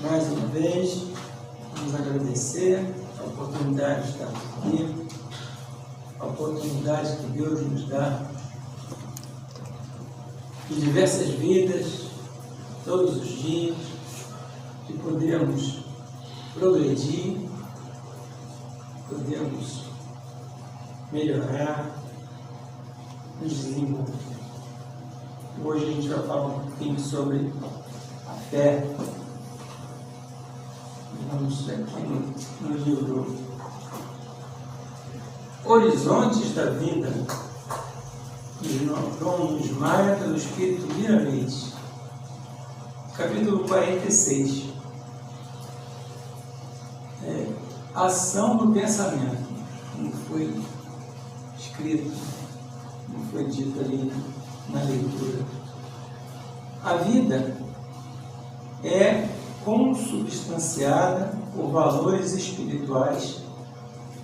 Mais uma vez, vamos agradecer a oportunidade de estar aqui, a oportunidade que Deus nos dá de diversas vidas, todos os dias, de podermos progredir, podemos melhorar, nos desenvolver. Hoje a gente vai falar um pouquinho sobre a fé. Vamos aqui no livro Horizontes da Vida, de João Luiz Maia, pelo Espírito Miramês, capítulo 46. Ação do pensamento, como foi escrito, como foi dito ali na leitura. A vida é consubstanciada por valores espirituais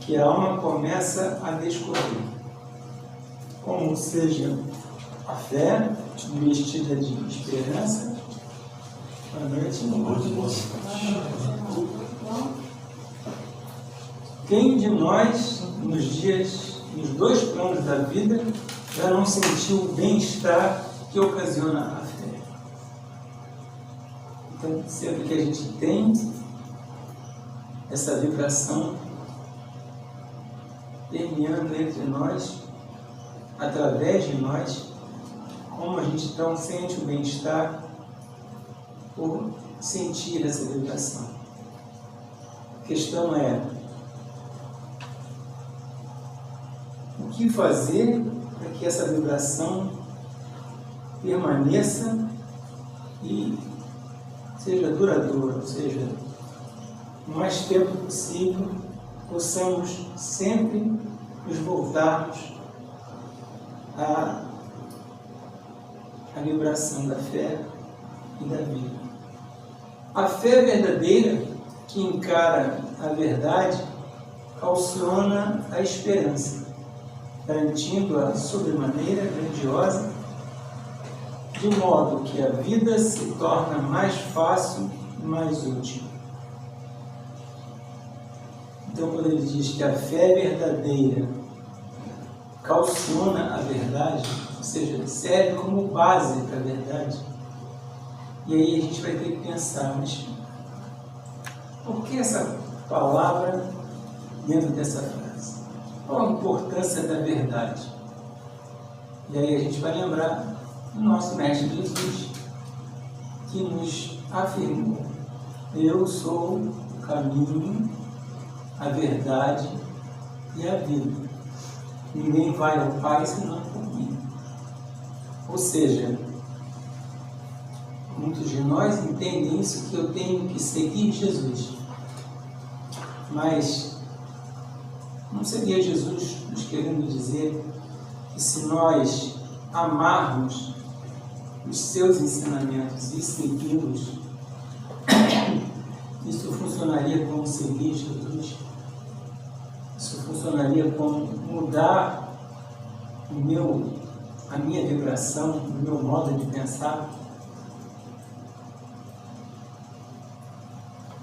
que a alma começa a descobrir, como seja a fé, investida de esperança. Boa noite. Quem de nós, nos dois planos da vida, já não sentiu o bem-estar que ocasiona a fé? Então, sempre que a gente tem essa vibração permeando entre nós, através de nós, como a gente então sente o bem-estar por sentir essa vibração. A questão é: o que fazer para que essa vibração permaneça e seja duradoura, ou seja, o mais tempo possível, possamos sempre nos voltarmos à vibração da fé e da vida. A fé verdadeira, que encara a verdade, calciona a esperança, garantindo-a sobremaneira grandiosa, de modo que a vida se torna mais fácil e mais útil. Então, quando ele diz que a fé verdadeira calciona a verdade, ou seja, serve como base para a verdade, e aí a gente vai ter que pensar, mas por que essa palavra dentro dessa frase? Qual a importância da verdade? E aí a gente vai lembrar do nosso Mestre Jesus, que nos afirmou: eu sou o caminho, a verdade e a vida. Ninguém vai ao Pai senão por mim. Ou seja, muitos de nós entendem isso, que eu tenho que seguir Jesus. Mas não seria Jesus nos querendo dizer que, se nós amarmos os seus ensinamentos e segui-los, isso funcionaria como seguir Jesus? Isso funcionaria como mudar a minha vibração, o meu modo de pensar?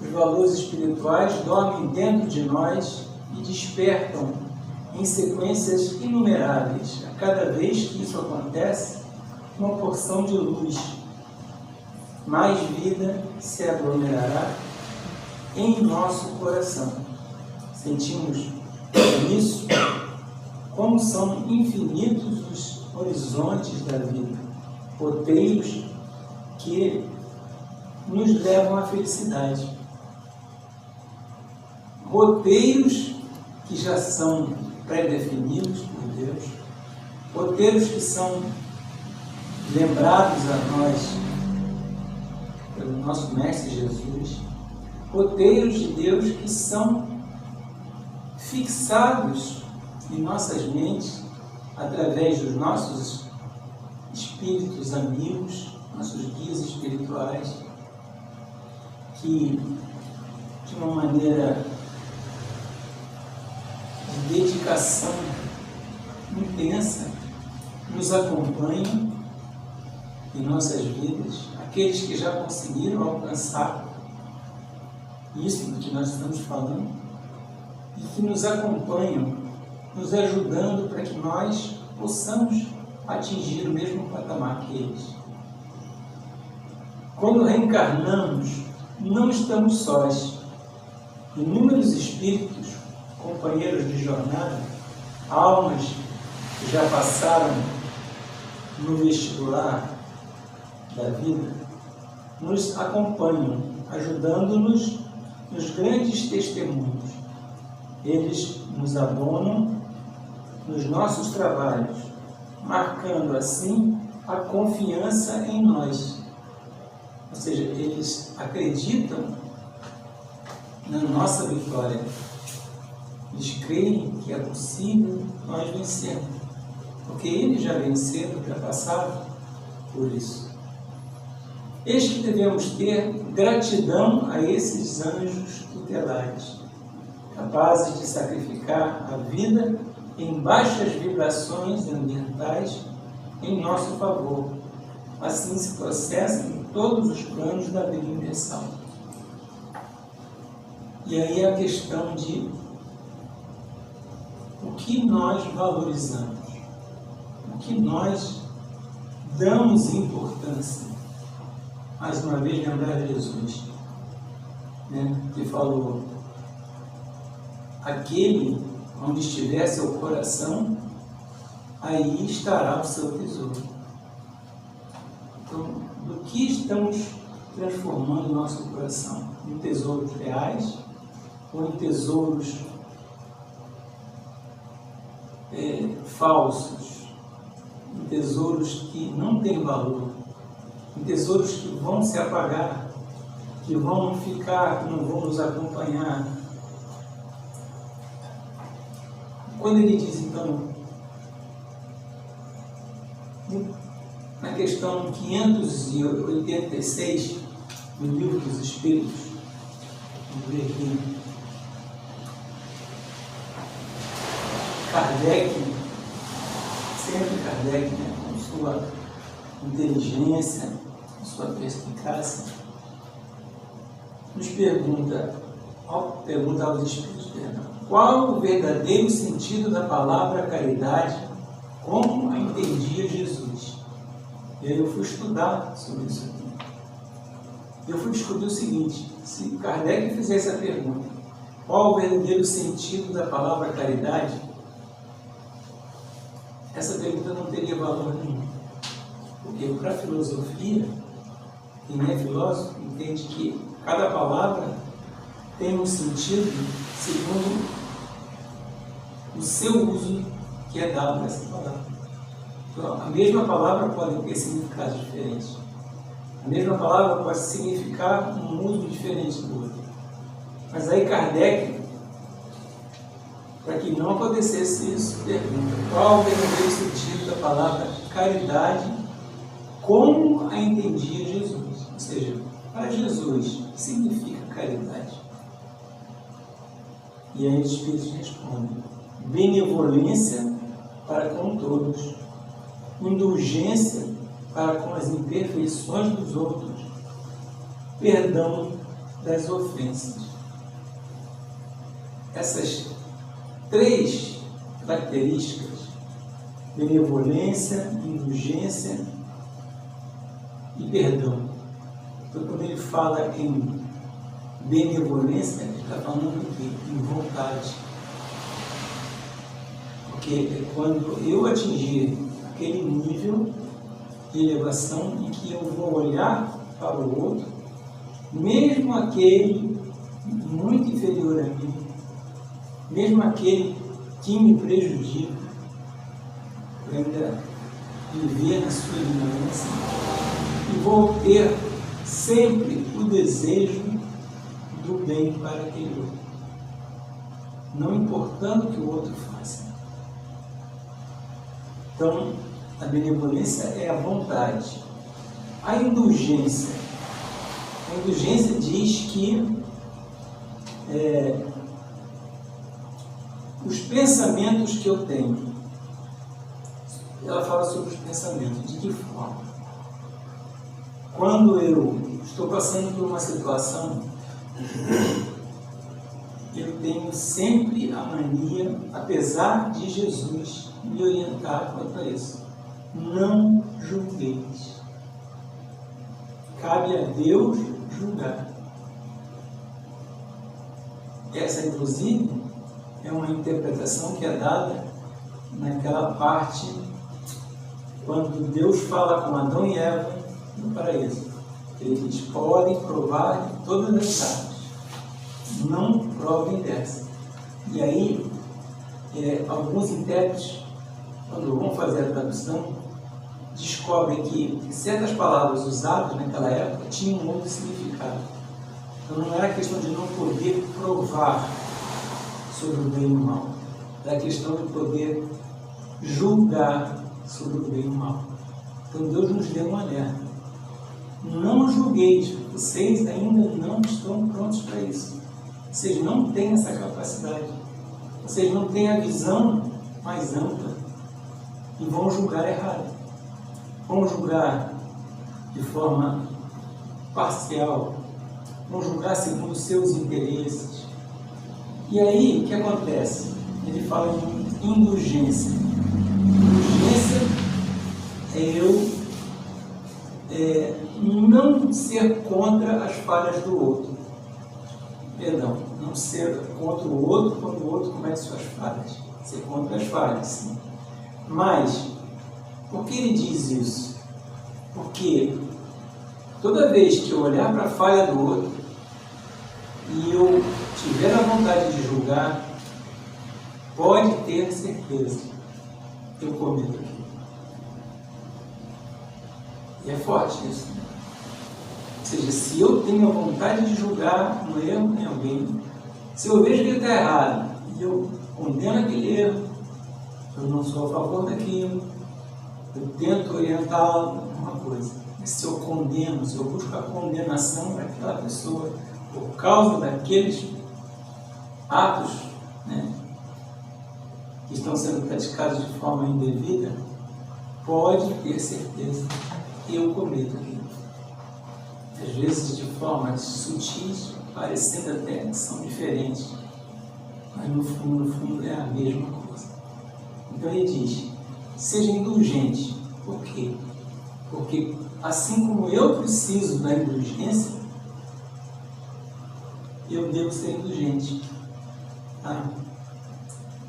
Os valores espirituais dormem dentro de nós e despertam em sequências inumeráveis. A cada vez que isso acontece, uma porção de luz, mais vida se aglomerará em nosso coração. Sentimos isso, como são infinitos os horizontes da vida, roteiros que nos levam à felicidade. Roteiros que já são pré-definidos por Deus, roteiros que são lembrados a nós pelo nosso Mestre Jesus, roteiros de Deus que são fixados em nossas mentes através dos nossos espíritos amigos, nossos guias espirituais, que de uma maneira de dedicação intensa nos acompanham em nossas vidas, aqueles que já conseguiram alcançar isso do que nós estamos falando, e que nos acompanham, nos ajudando para que nós possamos atingir o mesmo patamar que eles. Quando reencarnamos, não estamos sós. Inúmeros espíritos, companheiros de jornada, almas que já passaram no vestibular da vida, nos acompanham, ajudando-nos nos grandes testemunhos. Eles nos abonam nos nossos trabalhos, marcando assim a confiança em nós. Ou seja, eles acreditam na nossa vitória. Eles creem que é possível nós vencermos, porque eles já venceram, já passaram por isso. Eis que devemos ter gratidão a esses anjos tutelares, capazes de sacrificar a vida em baixas vibrações ambientais em nosso favor. Assim se processa em todos os planos da vida universal. E aí a questão de o que nós valorizamos, o que nós damos importância. Mais uma vez lembrar Jesus, né, que falou: aquele onde estiver seu coração, aí estará o seu tesouro. Então, do que estamos transformando o nosso coração? Em tesouros reais ou em tesouros falsos? Em tesouros que não têm valor? Em tesouros que vão se apagar, que vão ficar, que não vão nos acompanhar? Quando ele diz, então, na questão 586 do Livro dos Espíritos, vamos ver aqui, Kardec, sempre Kardec, né, com sua inteligência, com sua perspicácia, nos pergunta aos Espíritos, qual o verdadeiro sentido da palavra caridade, como a entendia Jesus? E aí eu fui estudar sobre isso aqui. Eu fui descobrir o seguinte: se Kardec fizesse a pergunta, qual o verdadeiro sentido da palavra caridade, essa pergunta não teria valor nenhum. Porque para a filosofia, quem é filósofo entende que cada palavra tem um sentido segundo o seu uso que é dado a essa palavra. Então, a mesma palavra pode ter significados diferentes. A mesma palavra pode significar um uso diferente do outro. Mas aí Kardec, para que não acontecesse isso, pergunta: qual o verdadeiro sentido da palavra caridade, como a entendia Jesus? Ou seja, para Jesus, o que significa caridade? E aí os Espíritos respondem: benevolência para com todos, indulgência para com as imperfeições dos outros, perdão das ofensas. Essas três características, benevolência, indulgência e perdão. Então, quando ele fala em benevolência, ele está falando em vontade. Porque é quando eu atingir aquele nível de elevação em que eu vou olhar para o outro, mesmo aquele muito inferior a mim, mesmo aquele que me prejudica, eu ainda viver na sua ignorância, e vou ter sempre o desejo do bem para aquele outro, não importando o que o outro faça. Então, a benevolência é a vontade. A indulgência diz que os pensamentos que eu tenho, ela fala sobre os pensamentos, de que forma? Quando eu estou passando por uma situação eu tenho sempre a mania, apesar de Jesus me orientar quanto a isso. Não julgueis. Cabe a Deus julgar. Essa, inclusive, é uma interpretação que é dada naquela parte quando Deus fala com Adão e Eva no paraíso. Eles podem provar de todas as árvores, não provem dessa. E aí, alguns intérpretes, quando vão fazer a tradução, descobrem que certas palavras usadas naquela época tinham um outro significado. Então não era questão de não poder provar sobre o bem e o mal, era questão de poder julgar sobre o bem e o mal. Então Deus nos deu um alerta. Não julgueis, vocês ainda não estão prontos para isso. Vocês não têm essa capacidade. Vocês não têm a visão mais ampla e vão julgar errado. Vão julgar de forma parcial, vão julgar segundo os seus interesses. E aí, o que acontece? Ele fala em indulgência. Indulgência é eu não ser contra as falhas do outro. Perdão, não ser contra o outro quando o outro comete suas falhas. Ser contra as falhas, sim. Mas, por que ele diz isso? Porque toda vez que eu olhar para a falha do outro e eu tiver a vontade de julgar, pode ter certeza que eu cometo aquilo. E é forte isso. Ou seja, se eu tenho a vontade de julgar um erro em alguém, se eu vejo que ele está errado e eu condeno aquele erro, eu não sou a favor daquilo, eu tento orientá-lo uma coisa. Mas se eu condeno, se eu busco a condenação daquela pessoa por causa daqueles atos, né, que estão sendo praticados de forma indevida, pode ter certeza que eu cometo aquilo. Às vezes de formas sutis, parecendo até que são diferentes, mas no fundo é a mesma coisa. Então ele diz, seja indulgente. Por quê? Porque assim como eu preciso da indulgência, eu devo ser indulgente.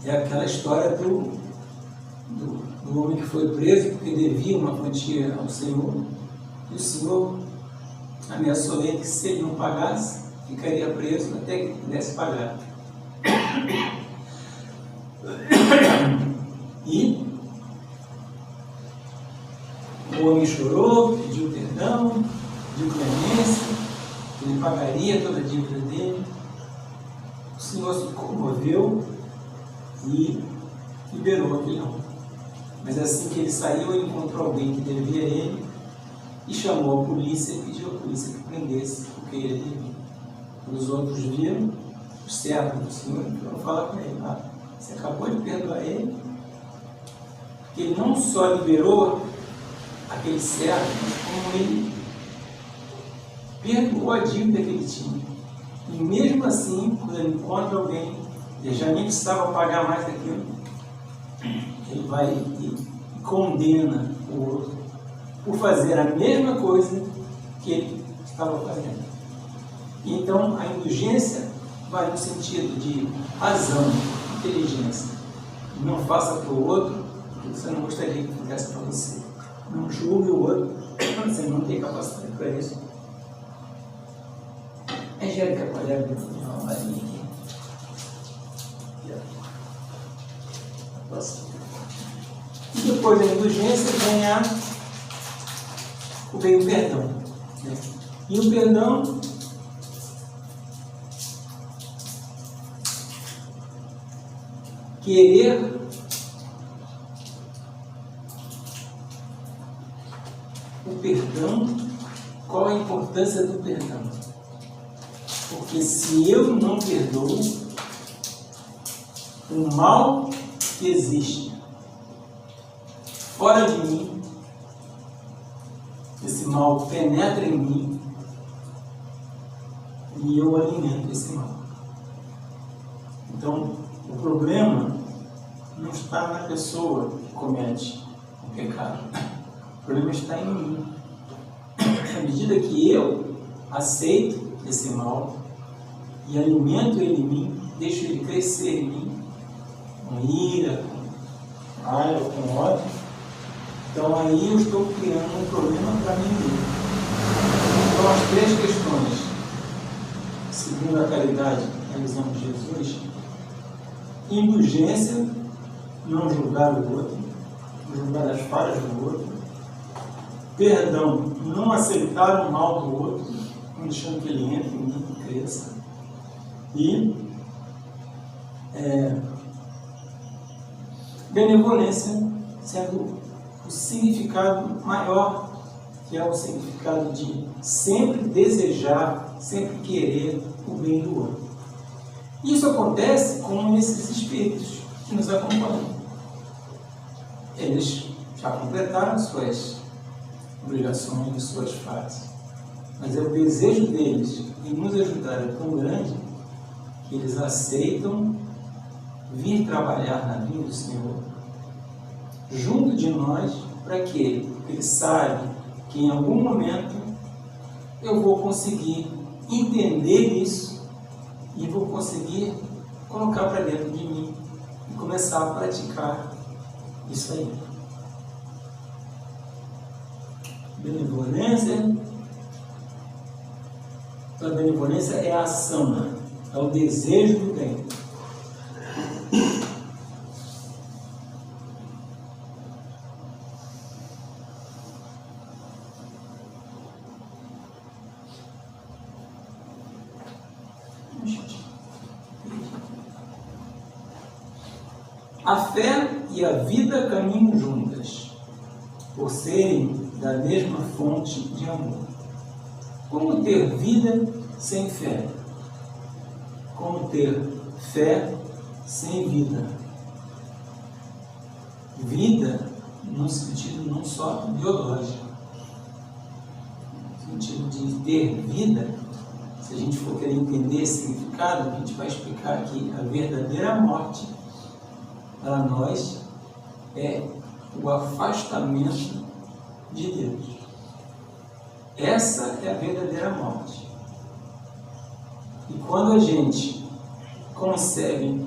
É aquela história do homem que foi preso porque devia uma quantia ao Senhor, e o Senhor ameaçou ele que se ele não pagasse, ficaria preso até que pudesse pagar. E o homem chorou, pediu perdão, pediu clemência, ele pagaria toda a dívida dele. O Senhor se comoveu e liberou aquele homem. Mas assim que ele saiu, ele encontrou alguém que devia a ele e chamou a polícia e pediu à polícia que prendesse o que ele devia. Os outros viram, os servos do Senhor, e foram falar com ele: você acabou de perdoar ele? Porque ele não só liberou aquele servo, mas como ele perdoou a dívida que ele tinha. E mesmo assim, quando ele encontra alguém, ele já nem precisava pagar mais daquilo, ele vai e condena o outro por fazer a mesma coisa que ele estava fazendo. Então, a indulgência vai no sentido de razão, inteligência. Não faça para o outro o que você não gostaria que fizesse para você. Não julgue o outro, você não tem capacidade para isso. Angélica, pode abrir uma linha aqui. E depois da indulgência vem o perdão. Né? E o perdão querer o perdão, qual a importância do perdão? Porque se eu não perdoo, o mal que existe fora de mim, esse mal penetra em mim e eu alimento esse mal. Então, o problema não está na pessoa que comete o pecado. O problema está em mim. À medida que eu aceito esse mal e alimento ele em mim, deixo ele crescer em mim, com ira, com raiva, com ódio, então aí eu estou criando um problema para mim mesmo. Então as três questões, segundo a caridade, a visão de Jesus: indulgência, não julgar o outro, julgar as falhas do outro; perdão, não aceitar o mal do outro, não deixando que ele entre em mim e cresça; e benevolência, sendo o significado maior, que é o significado de sempre desejar, sempre querer o bem do outro. Isso acontece com esses espíritos que nos acompanham. Eles já completaram suas obrigações, suas fases, mas o desejo deles em nos ajudar é tão grande que eles aceitam vir trabalhar na vinda do Senhor junto de nós. Para quê? Porque eles sabem que em algum momento eu vou conseguir entender isso e vou conseguir colocar para dentro de mim e começar a praticar isso aí. Benevolência. Então, a benevolência é a ação, é o desejo do bem. A fé e a vida caminham juntas, por serem da mesma fonte de amor. Como ter vida sem fé? Como ter fé sem vida? Vida no sentido não só biológico, no sentido de ter vida. Se a gente for querer entender esse significado, a gente vai explicar aqui: a verdadeira morte para nós é o afastamento de Deus. Essa é a verdadeira morte. E quando a gente consegue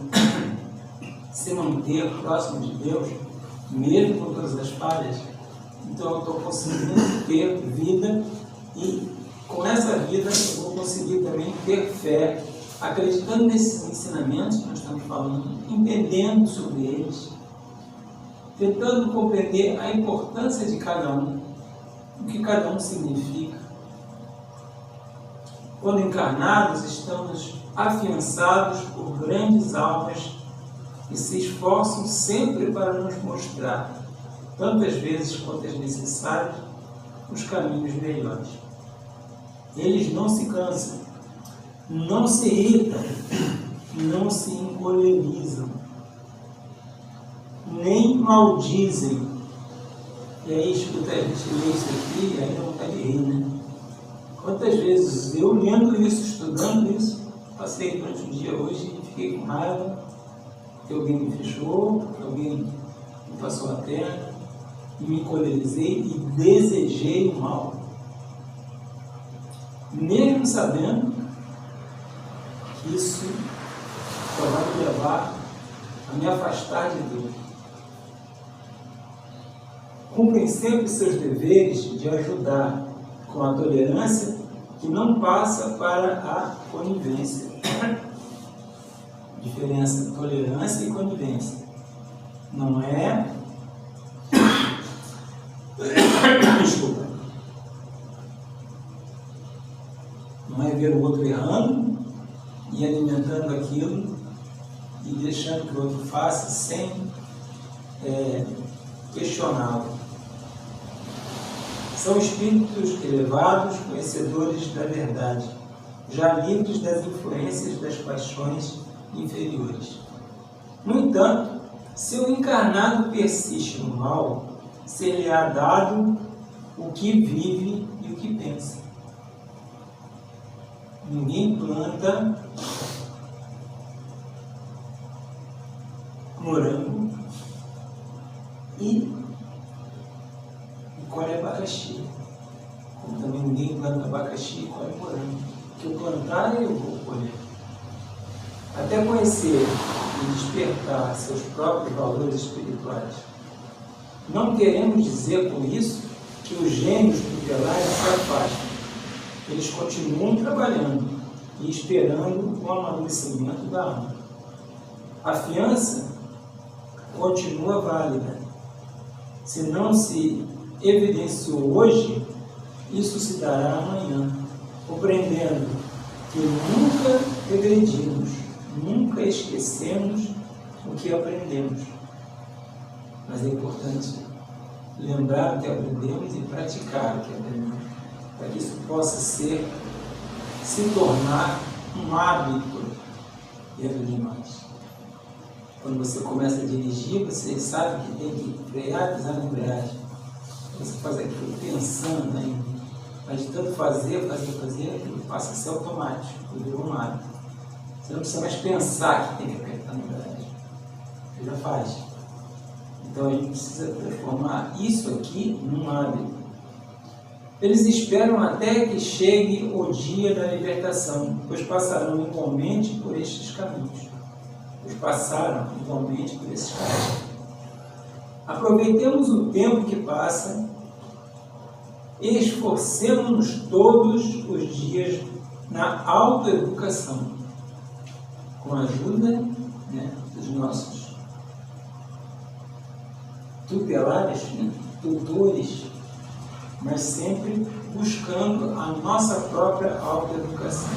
se manter próximo de Deus, mesmo com todas as falhas, então eu estou conseguindo ter vida, e com essa vida eu vou conseguir também ter fé, acreditando nesses ensinamentos que nós estamos falando, entendendo sobre eles, tentando compreender a importância de cada um, o que cada um significa. Quando encarnados, estamos afiançados por grandes almas que se esforçam sempre para nos mostrar, tantas vezes quanto é necessário, os caminhos melhores. Eles não se cansam, não se irritam, não se encolerizam, nem maldizem. E aí escuta a gente ler isso aqui e aí não vai rir, né? Quantas vezes eu lendo isso, estudando isso, passei durante o dia hoje e fiquei com raiva que alguém me fechou, que alguém me passou a perna, e me encolerizei e desejei o mal, mesmo sabendo que isso só vai me levar a me afastar de Deus. Cumprem sempre seus deveres de ajudar com a tolerância que não passa para a conivência. Diferença: tolerância e conivência. Não é... Desculpa. Não é ver o outro errando e alimentando aquilo e deixando que o outro faça sem questioná-lo. São espíritos elevados, conhecedores da verdade, já livres das influências das paixões inferiores. No entanto, se o encarnado persiste no mal, ser-lhe-á dado o que vive e o que pensa. Ninguém planta morango e colhe abacaxi. Como também ninguém planta abacaxi e colhe morango. O que eu plantar, eu vou colher. Até conhecer e despertar seus próprios valores espirituais. Não queremos dizer com isso que os gênios tutelares se afastam. Eles continuam trabalhando e esperando o amadurecimento da alma. A fiança continua válida. Se não se evidenciou hoje, isso se dará amanhã, compreendendo que nunca regredimos, nunca esquecemos o que aprendemos. Mas é importante lembrar o que aprendemos e praticar o que aprendemos, para que isso possa se tornar um hábito dentro de nós. Quando você começa a dirigir, você sabe que tem que frear e pisar na embreagem. Você faz aquilo pensando ainda. Mas de tanto fazer, aquilo passa a ser automático, virou um hábito. Você não precisa mais pensar que tem que apertar na embreagem. Você já faz. Então a gente precisa transformar isso aqui num hábito. Eles esperam até que chegue o dia da libertação, pois passarão igualmente por estes caminhos. Aproveitemos o tempo que passa e esforcemos-nos todos os dias na autoeducação, com a ajuda dos nossos tutelares, tutores, mas sempre buscando a nossa própria autoeducação.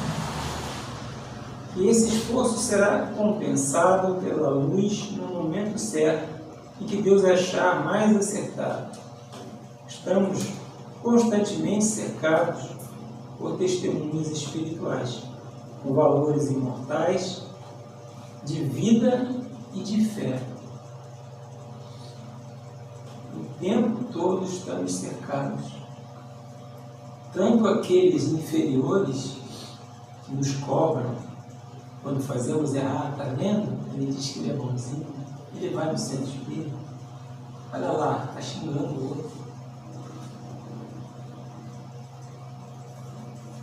E esse esforço será compensado pela luz no momento certo em que Deus achar mais acertado. Estamos constantemente cercados por testemunhas espirituais, com valores imortais, de vida e de fé. O tempo todo estamos cercados. Tanto aqueles inferiores que nos cobram, quando fazemos errado, está vendo? Ele diz que ele é bonzinho, ele vai no centro espírita, olha lá, está xingando o outro.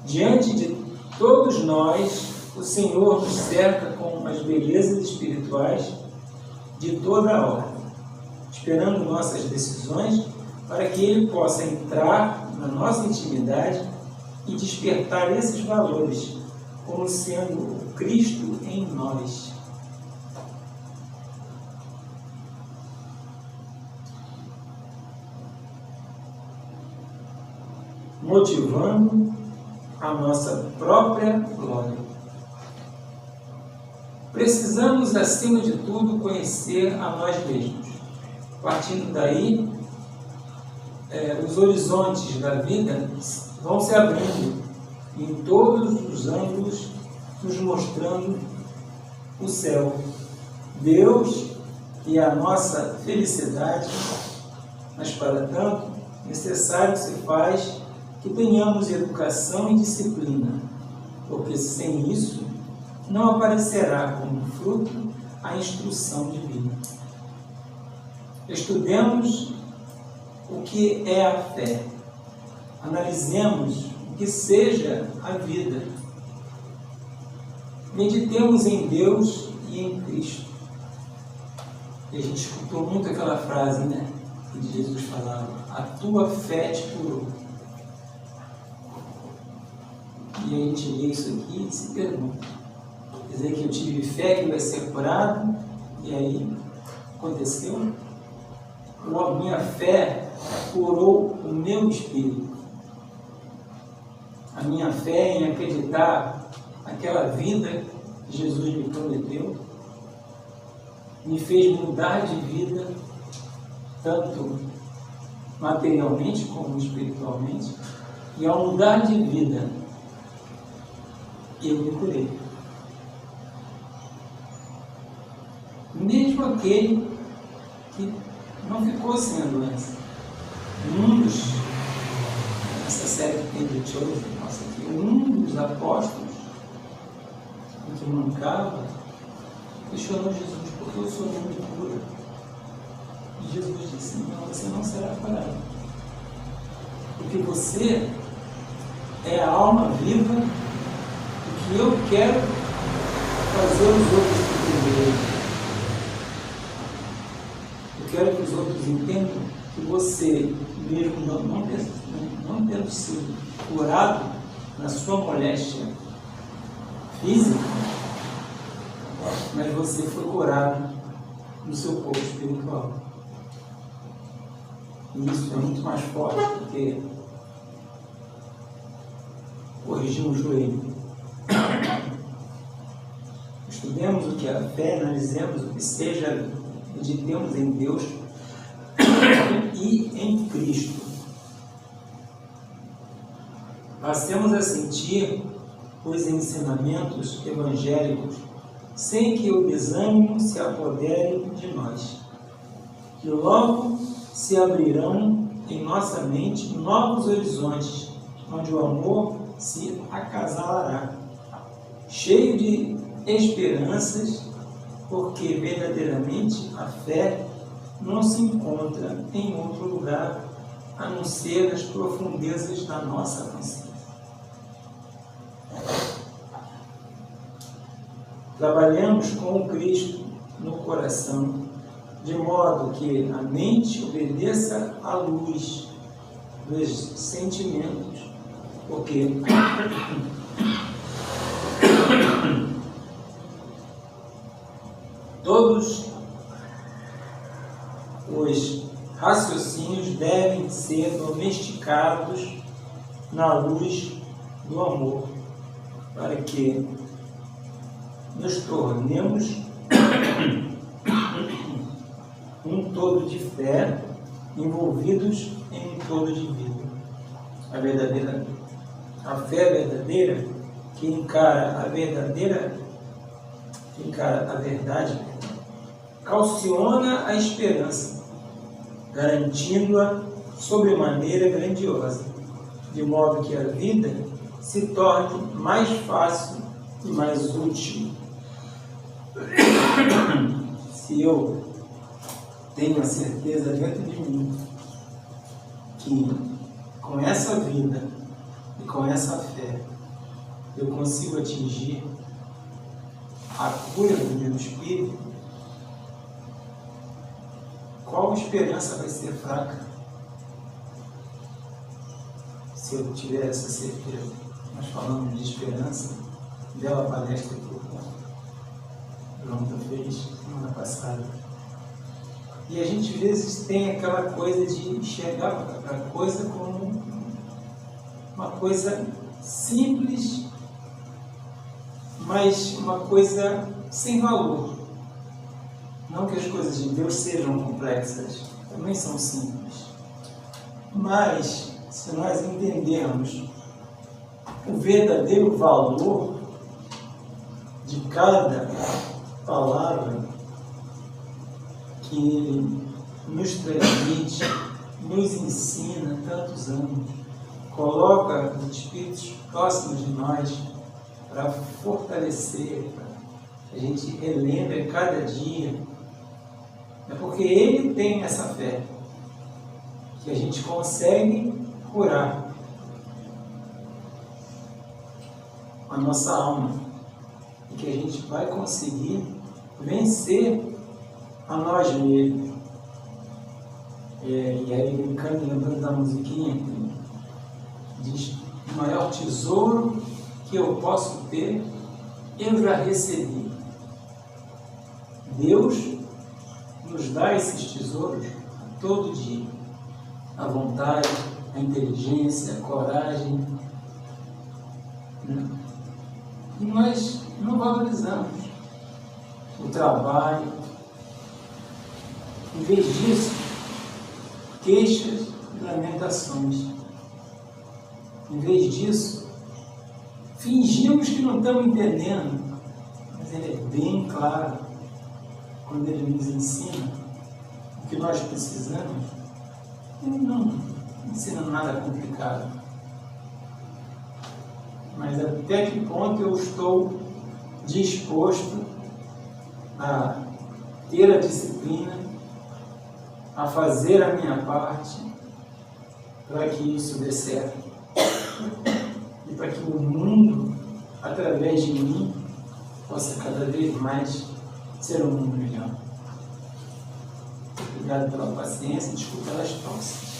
Diante de todos nós, o Senhor nos cerca com as belezas espirituais de toda a ordem, esperando nossas decisões para que Ele possa entrar na nossa intimidade e despertar esses valores, como sendo o Cristo em nós. Motivando a nossa própria glória. Precisamos, acima de tudo, conhecer a nós mesmos. Partindo daí, os horizontes da vida vão se abrindo em todos os ângulos, nos mostrando o céu. Deus e a nossa felicidade, mas para tanto, necessário se faz que tenhamos educação e disciplina, porque sem isso não aparecerá como fruto a instrução divina. Estudemos o que é a fé, analisemos o que seja a vida, meditemos em Deus e em Cristo. E a gente escutou muito aquela frase, que Jesus falava: a tua fé te curou. E a gente lê isso aqui e se pergunta: quer dizer que eu tive fé que vai ser curado, e aí aconteceu? Ou a minha fé curou o meu espírito? A minha fé em acreditar naquela vida que Jesus me prometeu me fez mudar de vida, tanto materialmente como espiritualmente, e ao mudar de vida, eu me curei. Mesmo aquele que não ficou sem a doença. Essa série que tem de Chosen, um dos apóstolos que mancava, questionou Jesus, porque eu sou homem de cura. E Jesus disse, não, você não será curado. Porque você é a alma viva do que eu quero fazer os outros entenderem. Eu quero que os outros entendam que você, mesmo não tendo sido curado na sua moléstia física, mas você foi curado no seu corpo espiritual. E isso é muito mais forte do que corrigir um joelho. Estudemos o que é a fé, analisemos o que seja, meditemos em Deus e em Cristo. Passemos a sentir os ensinamentos evangélicos sem que o desânimo se apodere de nós, que logo se abrirão em nossa mente novos horizontes, onde o amor se acasalará, cheio de esperanças, porque verdadeiramente a fé não se encontra em outro lugar a não ser nas profundezas da nossa consciência. Trabalhamos com o Cristo no coração, de modo que a mente obedeça à luz dos sentimentos, porque todos os raciocínios devem ser domesticados na luz do amor, para que nos tornemos um todo de fé, envolvidos em um todo de vida. A fé verdadeira, que encara a verdade, calciona a esperança, garantindo-a sobremaneira grandiosa, de modo que a vida se torne mais fácil e mais útil. Se eu tenho a certeza dentro de mim que com essa vida e com essa fé eu consigo atingir a cura do meu espírito, qual esperança vai ser fraca se eu tiver essa certeza? Nós falamos de esperança, bela palestra que o Jonathan fez semana passada. E a gente às vezes tem aquela coisa de enxergar a coisa como uma coisa simples, mas uma coisa sem valor. Não que as coisas de Deus sejam complexas, também são simples. Mas, se nós entendermos o verdadeiro valor de cada palavra que Ele nos transmite, nos ensina há tantos anos, coloca os espíritos próximos de nós para fortalecer, para que a gente relembre cada dia. É porque Ele tem essa fé que a gente consegue curar a nossa alma e que a gente vai conseguir vencer a nós mesmos. E aí, brincando, lembrando da musiquinha, diz: o maior tesouro que eu posso ter, eu já recebi. Deus nos dá esses tesouros todo dia. A vontade, a inteligência, a coragem. E nós não valorizamos o trabalho. Em vez disso, queixas e lamentações. Em vez disso, fingimos que não estamos entendendo, mas Ele é bem claro quando Ele nos ensina o que nós precisamos. Ele não ensina nada complicado. Mas até que ponto eu estou disposto a ter a disciplina, a fazer a minha parte para que isso dê certo e para que o mundo, através de mim, possa cada vez mais ser um mundo melhor. Obrigado pela paciência, desculpa pelas tosse.